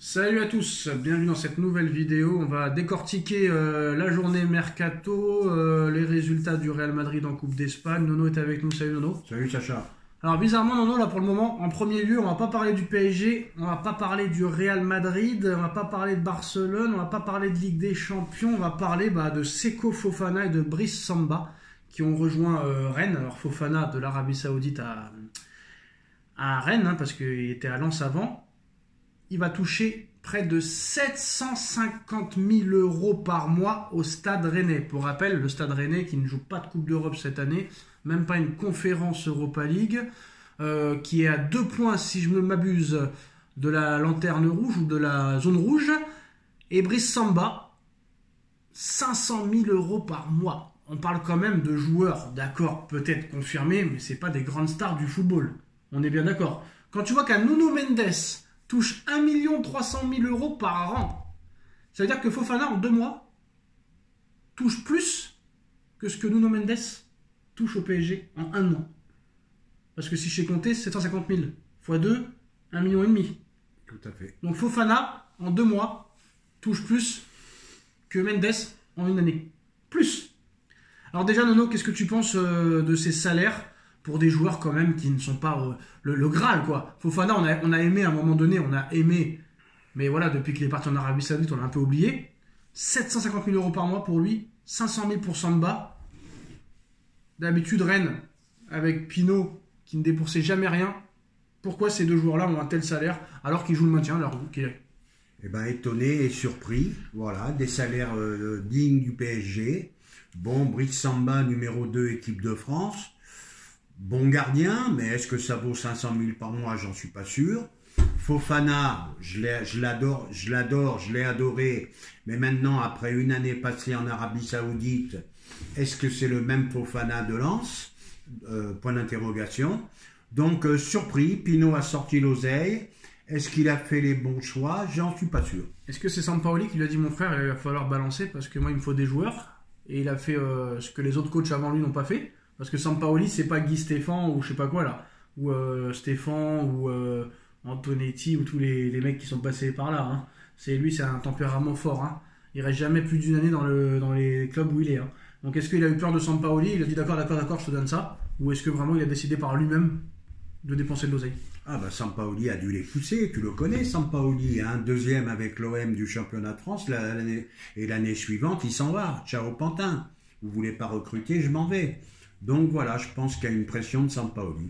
Salut à tous, bienvenue dans cette nouvelle vidéo. On va décortiquer la journée Mercato, les résultats du Real Madrid en Coupe d'Espagne. Nono est avec nous, salut Nono. Salut Sacha. Alors bizarrement Nono, là pour le moment, en premier lieu, on va pas parler du PSG, on va pas parler du Real Madrid, on va pas parler de Barcelone, on va pas parler de Ligue des Champions, on va parler de Seko Fofana et de Brice Samba qui ont rejoint Rennes. Alors Fofana de l'Arabie Saoudite à Rennes, parce qu'il était à Lens avant. Il va toucher près de 750 000 € par mois au Stade Rennais. Pour rappel, le Stade Rennais qui ne joue pas de Coupe d'Europe cette année, même pas une conférence Europa League, qui est à 2 points, si je ne m'abuse, de la lanterne rouge ou de la zone rouge. Et Brice Samba, 500 000 € par mois. On parle quand même de joueurs, d'accord, peut-être confirmés, mais c'est pas des grandes stars du football. On est bien d'accord. Quand tu vois qu'un Nuno Mendes touche 1 300 000 € par an. Ça veut dire que Fofana, en 2 mois, touche plus que ce que Nuno Mendes touche au PSG en 1 an. Parce que si je sais compter, 750 000 x 2, 1,5 million. Tout à fait. Donc Fofana, en 2 mois, touche plus que Mendes en 1 année. Plus. Alors déjà, Nono, qu'est-ce que tu penses de ces salaires pour des joueurs quand même qui ne sont pas le Graal, quoi. Fofana, on a aimé à un moment donné, mais voilà, depuis qu'il est parti en Arabie Saoudite, on l'a un peu oublié. 750 000 € par mois pour lui, 500 000 pour Samba. D'habitude, Rennes, avec Pinot, qui ne déboursait jamais rien. Pourquoi ces deux joueurs-là ont un tel salaire, alors qu'ils jouent le maintien, Eh ben, étonné et surpris, voilà, des salaires dignes du PSG. Bon, Brice Samba, numéro 2, équipe de France. Bon gardien, mais est-ce que ça vaut 500 000 par mois? J'en suis pas sûr. Fofana, je l'ai adoré, mais maintenant, après une année passée en Arabie Saoudite, est-ce que c'est le même Fofana de Lens? Point d'interrogation. Donc, surpris, Pinot a sorti l'oseille. Est-ce qu'il a fait les bons choix? J'en suis pas sûr. Est-ce que c'est Sampaoli qui lui a dit, mon frère, il va falloir balancer parce que moi, il me faut des joueurs, et il a fait ce que les autres coachs avant lui n'ont pas fait? Parce que Sampaoli, c'est pas Guy Stéphane ou je sais pas quoi là, ou Stéphane ou Antonetti ou tous les mecs qui sont passés par là. Hein. C'est un tempérament fort. Hein. Il reste jamais plus d'une année dans les clubs où il est. Hein. Donc est-ce qu'il a eu peur de Sampaoli? Il a dit d'accord, je te donne ça. Ou est-ce que vraiment il a décidé par lui-même de dépenser de l'oseille? Ah bah Sampaoli a dû les pousser, tu le connais Sampaoli, hein, 2e avec l'OM du championnat de France, l'année suivante il s'en va, ciao Pantin, vous voulez pas recruter, je m'en vais. Donc voilà, je pense qu'il y a une pression de Sampaoli.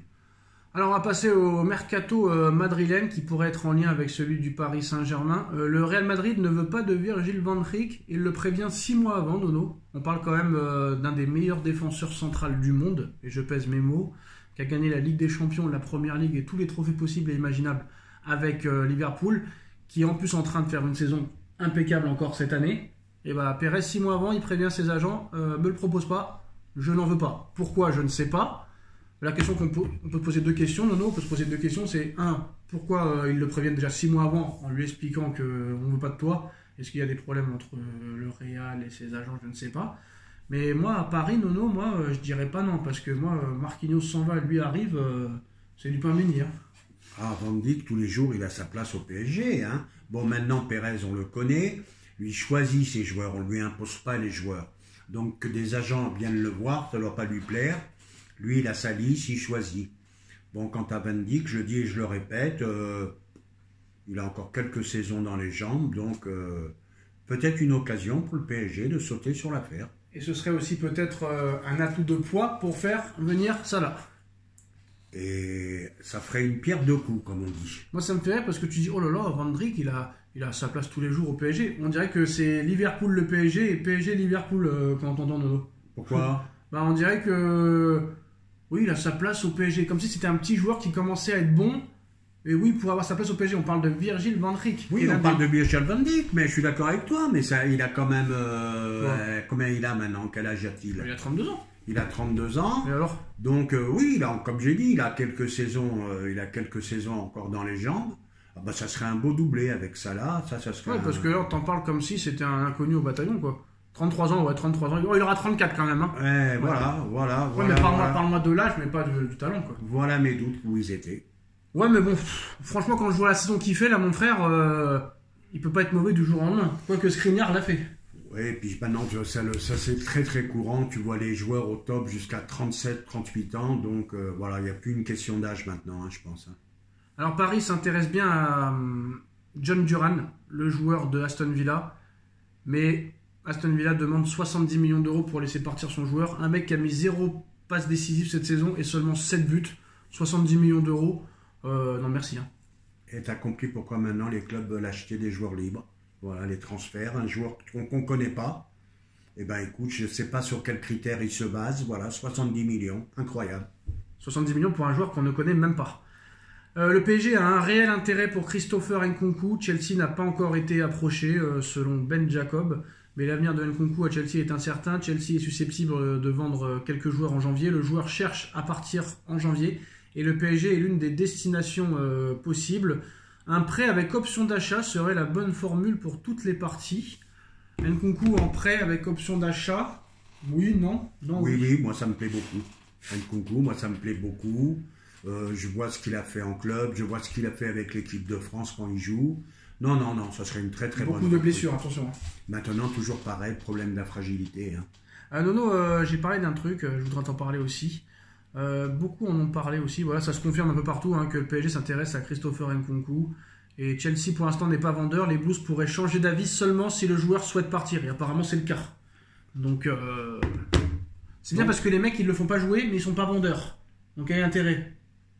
Alors on va passer au mercato madrilène qui pourrait être en lien avec celui du Paris Saint-Germain. Le Real Madrid ne veut pas de Virgil van Dijk, il le prévient 6 mois avant, Nono. On parle quand même d'un des meilleurs défenseurs centrales du monde, et je pèse mes mots, qui a gagné la Ligue des Champions, la Première Ligue et tous les trophées possibles et imaginables avec Liverpool, qui est en plus en train de faire une saison impeccable encore cette année. Et Pérez, 6 mois avant, il prévient ses agents, me le propose pas. Je n'en veux pas. Pourquoi? Je ne sais pas. La question on peut poser 2 questions. Nono, on peut se poser 2 questions. C'est 1. Pourquoi ils le préviennent déjà 6 mois avant en lui expliquant qu'on ne veut pas de toi? Est-ce qu'il y a des problèmes entre le Real et ses agents? Je ne sais pas. Mais moi, à Paris, Nono, je dirais pas non. Parce que moi, Marquinhos s'en va, lui arrive, c'est du pain béni. Hein. Ah, Van Dijk, tous les jours, il a sa place au PSG. Hein. Bon, maintenant, Pérez, on le connaît. Lui choisit ses joueurs. On ne lui impose pas les joueurs. Donc que des agents viennent le voir, ça ne doit pas lui plaire. Lui, il a sa liste, il choisit. Bon, quant à Van Dijk, je le dis et je le répète, il a encore quelques saisons dans les jambes, donc peut-être une occasion pour le PSG de sauter sur l'affaire. Et ce serait aussi peut-être un atout de poids pour faire venir Salah. Et ça ferait une pierre deux coups, comme on dit. Moi, ça me fait rire parce que tu dis, oh là là, Van Dijk, il a sa place tous les jours au PSG. On dirait que c'est Liverpool le PSG et PSG Liverpool quand on entend Nono. Pourquoi? On dirait que oui, il a sa place au PSG. Comme si c'était un petit joueur qui commençait à être bon. Et oui, pour avoir sa place au PSG, on parle de Virgil van Dijk. Oui, on parle de Virgil van Dijk, mais je suis d'accord avec toi. Mais ça, il a quand même... combien il a maintenant? Quel âge a-t-il? Il a 32 ans. Il a 32 ans. Et alors? Donc oui, comme j'ai dit, il a quelques saisons encore dans les jambes. Ah ça serait un beau doublé avec Salah. Ça serait. Ouais, parce que là, t'en parles comme si c'était un inconnu au bataillon, quoi. 33 ans, ouais, 33 ans. Oh, il aura 34 quand même, hein. Ouais, voilà. Ouais, mais parle-moi de l'âge, mais pas du talent, quoi. Voilà mes doutes où ils étaient. Ouais, mais bon, franchement, quand je vois la saison qu'il fait, là, mon frère, il peut pas être mauvais du jour au lendemain. Quoique Skriniar l'a fait. Oui, et puis maintenant, ça c'est très très courant. Tu vois les joueurs au top jusqu'à 37, 38 ans. Donc voilà, il n'y a plus une question d'âge maintenant, hein, je pense. Hein. Alors Paris s'intéresse bien à John Duran, le joueur de Aston Villa. Mais Aston Villa demande 70 millions d'euros pour laisser partir son joueur. Un mec qui a mis 0 passe décisive cette saison et seulement 7 buts. 70 millions d'euros. Non merci. Hein. Et tu as compris pourquoi maintenant les clubs veulent acheter des joueurs libres. Voilà, les transferts, un joueur qu'on ne connaît pas. Eh ben écoute, je ne sais pas sur quels critères il se base. Voilà, 70 millions, incroyable. 70 millions pour un joueur qu'on ne connaît même pas. Le PSG a un réel intérêt pour Christopher Nkunku. Chelsea n'a pas encore été approché, selon Ben Jacob. Mais l'avenir de Nkunku à Chelsea est incertain. Chelsea est susceptible de vendre quelques joueurs en janvier. Le joueur cherche à partir en janvier. Et le PSG est l'une des destinations possibles. Un prêt avec option d'achat serait la bonne formule pour toutes les parties. Nkunku en prêt avec option d'achat. Oui, non, non. Oui, moi ça me plaît beaucoup. Nkunku, moi ça me plaît beaucoup. Je vois ce qu'il a fait en club, je vois ce qu'il a fait avec l'équipe de France quand il joue. Non, ça serait une très très bonne. Beaucoup de blessures, attention. Maintenant, toujours pareil, problème de la fragilité. Hein. Nono, j'ai parlé d'un truc, je voudrais t'en parler aussi. Beaucoup en ont parlé aussi, voilà, ça se confirme un peu partout hein, que le PSG s'intéresse à Christopher Nkunku. Et Chelsea pour l'instant n'est pas vendeur. Les Blues pourraient changer d'avis seulement si le joueur souhaite partir. Et apparemment c'est le cas. Donc c'est bien parce que les mecs ils le font pas jouer mais ils sont pas vendeurs. Donc quel est l'intérêt?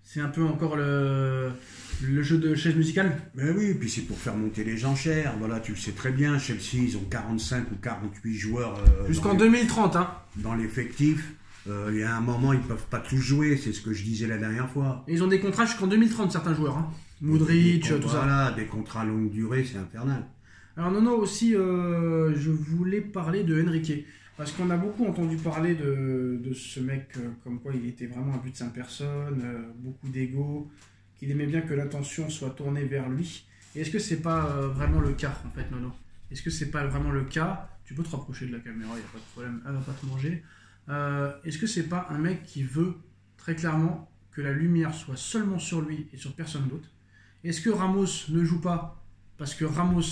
C'est un peu encore le jeu de chaise musicale. Mais oui, et puis c'est pour faire monter les enchères. Voilà, tu le sais très bien, Chelsea ils ont 45 ou 48 joueurs. Jusqu'en 2030 hein. Dans l'effectif. Il y a un moment, ils ne peuvent pas tous jouer, c'est ce que je disais la dernière fois. Et ils ont des contrats jusqu'en 2030, certains joueurs. Hein. Modric, tout ça. Voilà, des contrats longue durée, c'est infernal. Alors Nono, aussi, je voulais parler de Enrique. Parce qu'on a beaucoup entendu parler de ce mec, comme quoi il était vraiment un but de 5 personnes, beaucoup d'ego, qu'il aimait bien que l'attention soit tournée vers lui. Et est-ce que c'est pas vraiment le cas, en fait, Nono? Est-ce que c'est pas vraiment le cas? Tu peux te rapprocher de la caméra, il n'y a pas de problème, elle va pas te manger. Est-ce que c'est pas un mec qui veut très clairement que la lumière soit seulement sur lui et sur personne d'autre? Est-ce que Ramos ne joue pas parce que Ramos,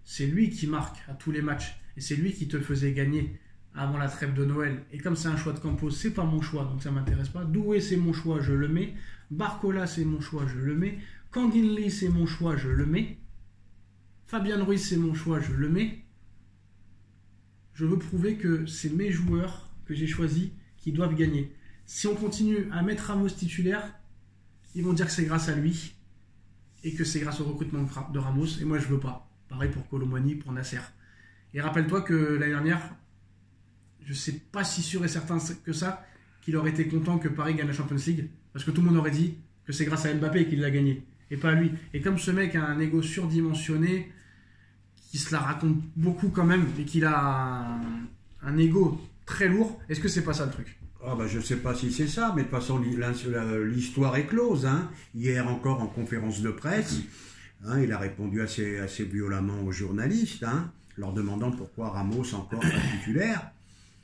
c'est lui qui marque à tous les matchs et c'est lui qui te faisait gagner avant la trêve de Noël? Et comme c'est un choix de Campos, c'est pas mon choix, donc ça m'intéresse pas. Doué, c'est mon choix, je le mets. Barcola, c'est mon choix, je le mets. Kanginli, c'est mon choix, je le mets. Fabian Ruiz, c'est mon choix, je le mets. Je veux prouver que c'est mes joueurs que j'ai choisis qui doivent gagner. Si on continue à mettre Ramos titulaire, ils vont dire que c'est grâce à lui et que c'est grâce au recrutement de Ramos, et moi je veux pas. Pareil pour Colomboigny, pour Nasser. Et rappelle-toi que l'année dernière, je sais pas si sûr et certain que ça, qu'il aurait été content que Paris gagne la Champions League, parce que tout le monde aurait dit que c'est grâce à Mbappé qu'il l'a gagné, et pas à lui. Et comme ce mec a un ego surdimensionné, qui se la raconte beaucoup quand même, et qu'il a un ego très lourd, est-ce que c'est pas ça le truc? Je ne sais pas si c'est ça, mais de toute façon, l'histoire est close. Hein. Hier encore en conférence de presse, hein, il a répondu assez violemment aux journalistes, hein, leur demandant pourquoi Ramos encore pas titulaire.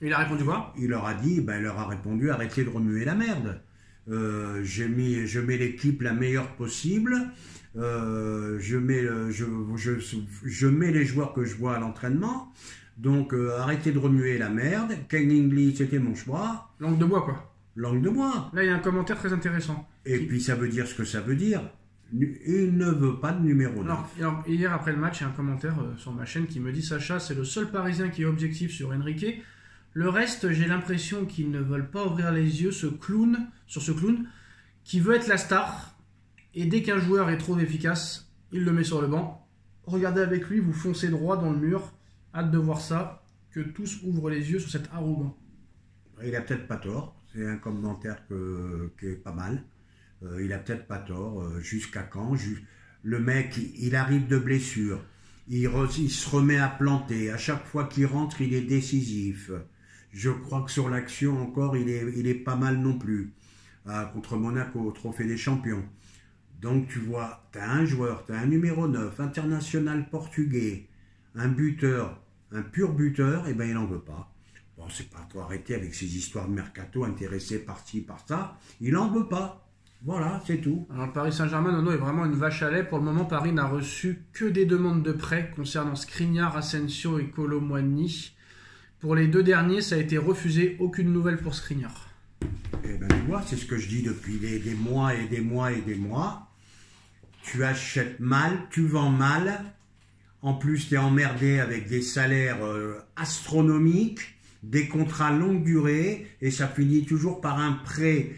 Et il a répondu quoi? Il leur a dit, il leur a répondu, arrêtez de remuer la merde. Je mets l'équipe la meilleure possible. Je mets les joueurs que je vois à l'entraînement. Donc arrêtez de remuer la merde. Kanginli, c'était mon choix. Langue de bois quoi. Langue de bois. Là il y a un commentaire très intéressant. Et puis ça veut dire ce que ça veut dire. Il ne veut pas de numéro 9. Alors, hier après le match, il y a un commentaire sur ma chaîne qui me dit: Sacha, c'est le seul Parisien qui est objectif sur Enrique. Le reste, j'ai l'impression qu'ils ne veulent pas ouvrir les yeux sur ce clown qui veut être la star. Et dès qu'un joueur est trop efficace, il le met sur le banc. Regardez avec lui, vous foncez droit dans le mur. Hâte de voir ça, que tous ouvrent les yeux sur cet arrogant. Il a peut-être pas tort, c'est un commentaire qui est pas mal. Il a peut-être pas tort, jusqu'à quand? Le mec, il arrive de blessure, il se remet à planter, à chaque fois qu'il rentre, il est décisif. Je crois que sur l'action encore, il est pas mal non plus. Contre Monaco, au Trophée des Champions. Donc tu vois, tu as un joueur, tu as un numéro 9, international portugais, un buteur, un pur buteur, et ben il n'en veut pas. C'est pas pour arrêter avec ces histoires de mercato, intéressé par ci, par ça. Il n'en veut pas. Voilà, c'est tout. Alors, le Paris Saint-Germain, Nono, est vraiment une vache à lait. Pour le moment, Paris n'a reçu que des demandes de prêt concernant Skriniar, Asensio et Kolo Muani. Pour les 2 derniers, ça a été refusé. Aucune nouvelle pour Skriniar. Eh ben, tu vois, c'est ce que je dis depuis des mois et des mois et des mois. Tu achètes mal, tu vends mal. En plus, tu es emmerdé avec des salaires astronomiques, des contrats longue durée, et ça finit toujours par un prêt.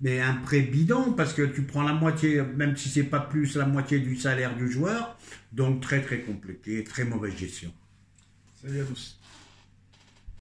Mais un prêt bidon, parce que tu prends la moitié, même si c'est pas plus, la moitié du salaire du joueur. Donc très très compliqué, très mauvaise gestion. Salut à tous.